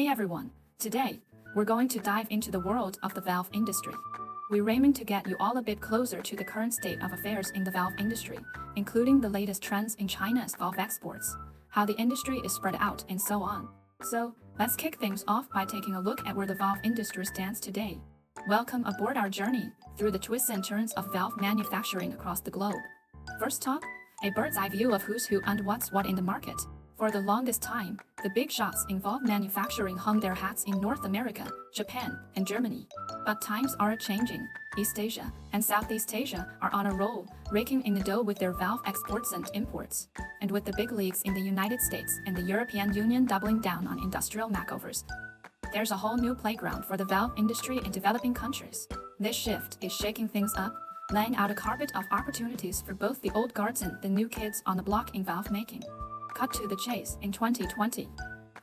Hey everyone, today, we're going to dive into the world of the valve industry. We're aiming to get you all a bit closer to the current state of affairs in the valve industry, including the latest trends in China's valve exports, how the industry is spread out, and so on. So, let's kick things off by taking a look at where the valve industry stands today. Welcome aboard our journey through the twists and turns of valve manufacturing across the globe. First up, a bird's eye view of who's who and what's what in the market. For the longest time, the big shots in valve manufacturing hung their hats in North America, Japan, and Germany. But times are changing. East Asia and Southeast Asia are on a roll, raking in the dough with their valve exports and imports. And with the big leagues in the United States and the European Union doubling down on industrial makeovers, there's a whole new playground for the valve industry in developing countries. This shift is shaking things up, laying out a carpet of opportunities for both the old guards and the new kids on the block in valve making. Cut to the chase. In 2020,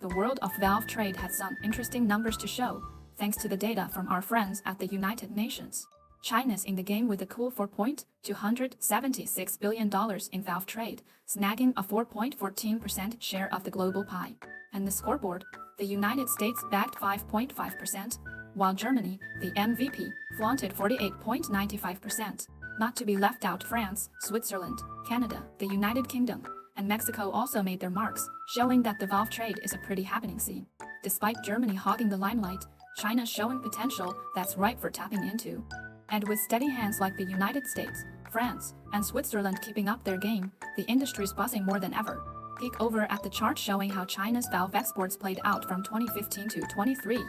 the world of valve trade had some interesting numbers to show, thanks to the data from our friends at the United Nations. China's in the game with a cool $4.276 billion in valve trade, snagging a 4.14% share of the global pie. And the scoreboard, the United States bagged 5.5%, while Germany, the MVP, flaunted 48.95%. Not to be left out, France, Switzerland, Canada, the United Kingdom, and Mexico also made their marks, showing that the valve trade is a pretty happening scene. Despite Germany hogging the limelight, China's showing potential that's ripe for tapping into. And with steady hands like the United States, France, and Switzerland keeping up their game, the industry's buzzing more than ever. Peek over at the chart showing how China's valve exports played out from 2015 to 23.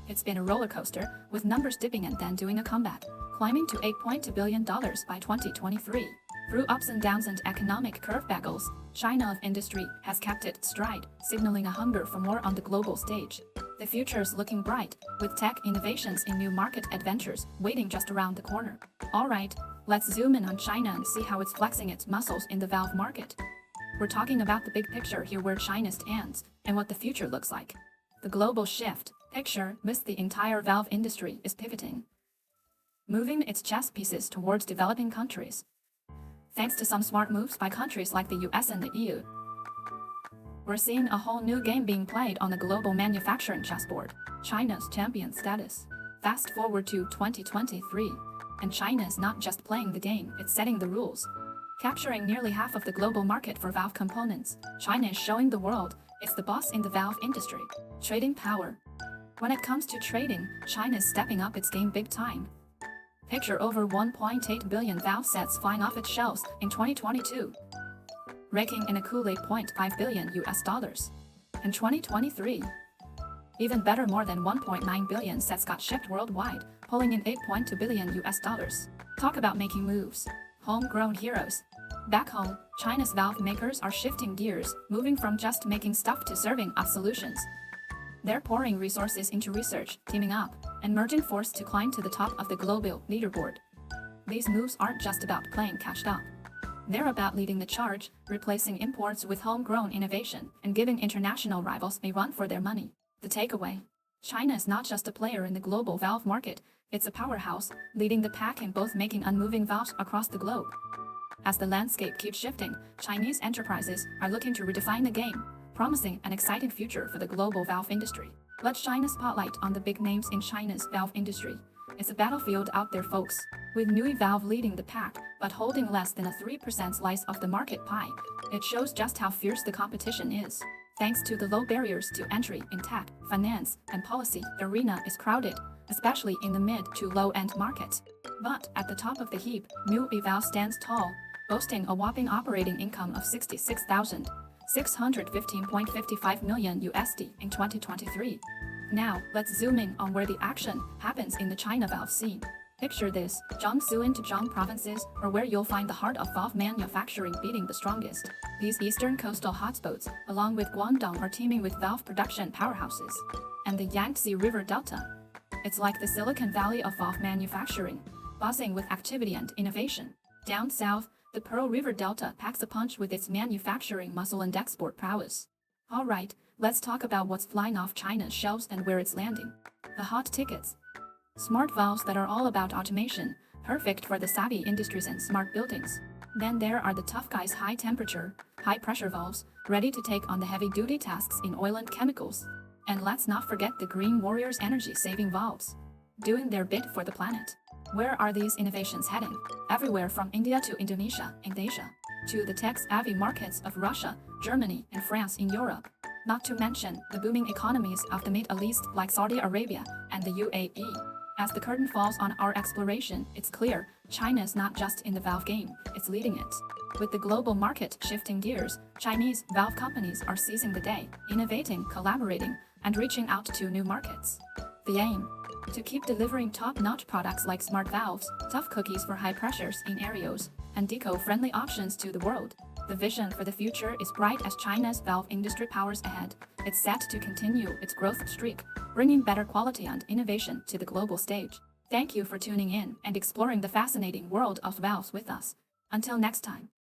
It's been a roller coaster, with numbers dipping and then doing a comeback, climbing to $8.2 billion by 2023. Through ups and downs and economic curveballs, China of industry has kept its stride, signaling a hunger for more on the global stage. The future's looking bright, with tech innovations and new market adventures waiting just around the corner. Alright, let's zoom in on China and see how it's flexing its muscles in the valve market. We're talking about the big picture here, where China stands and what the future looks like. The global shift picture with the entire valve industry is pivoting, moving its chess pieces towards developing countries. Thanks to some smart moves by countries like the US and the EU, we're seeing a whole new game being played on the global manufacturing chessboard, China's champion status. Fast forward to 2023, and China's not just playing the game, it's setting the rules. Capturing nearly half of the global market for valve components, China is showing the world it's the boss in the valve industry. Trading power. When it comes to trading, China's stepping up its game big time. Picture over 1.8 billion valve sets flying off its shelves in 2022, raking in a cool $8.5 billion. In 2023, even better, more than 1.9 billion sets got shipped worldwide, pulling in $8.2 billion. Talk about making moves. Homegrown heroes. Back home, China's valve makers are shifting gears, moving from just making stuff to serving us solutions. They're pouring resources into research, teaming up, and merging force to climb to the top of the global leaderboard. These moves aren't just about playing catch up. They're about leading the charge, replacing imports with homegrown innovation, and giving international rivals a run for their money. The takeaway: China is not just a player in the global valve market, it's a powerhouse, leading the pack in both making and moving valves across the globe. As the landscape keeps shifting, Chinese enterprises are looking to redefine the game, promising an exciting future for the global valve industry. Let's shine a spotlight on the big names in China's valve industry. It's a battlefield out there, folks. With Nui Valve leading the pack, but holding less than a 3% slice of the market pie, it shows just how fierce the competition is. Thanks to the low barriers to entry in tech, finance, and policy, the arena is crowded, especially in the mid to low-end market. But at the top of the heap, Nui Valve stands tall, boasting a whopping operating income of $66,615.55 million in 2023. Now, let's zoom in on where the action happens in the China valve scene. Picture this: Jiangsu and Zhejiang provinces are where you'll find the heart of valve manufacturing beating the strongest. These eastern coastal hotspots, along with Guangdong, are teeming with valve production powerhouses. And the Yangtze River Delta, it's like the Silicon Valley of valve manufacturing, buzzing with activity and innovation. Down south, the Pearl River Delta packs a punch with its manufacturing muscle and export prowess. Alright, let's talk about what's flying off China's shelves and where it's landing. The hot tickets. Smart valves that are all about automation, perfect for the savvy industries and smart buildings. Then there are the tough guys, high temperature, high pressure valves, ready to take on the heavy duty tasks in oil and chemicals. And let's not forget the Green Warriors energy-saving valves, doing their bit for the planet. Where are these innovations heading? Everywhere from India to Indonesia and Asia, to the tech-savvy markets of Russia, Germany, and France in Europe. Not to mention the booming economies of the Middle East like Saudi Arabia and the UAE. As the curtain falls on our exploration, it's clear China is not just in the valve game, it's leading it. With the global market shifting gears, Chinese valve companies are seizing the day, innovating, collaborating, and reaching out to new markets. The aim? To keep delivering top-notch products like smart valves, tough cookies for high pressures in areas, and eco-friendly options to the world. The vision for the future is bright as China's valve industry powers ahead. It's set to continue its growth streak, bringing better quality and innovation to the global stage. Thank you for tuning in and exploring the fascinating world of valves with us. Until next time.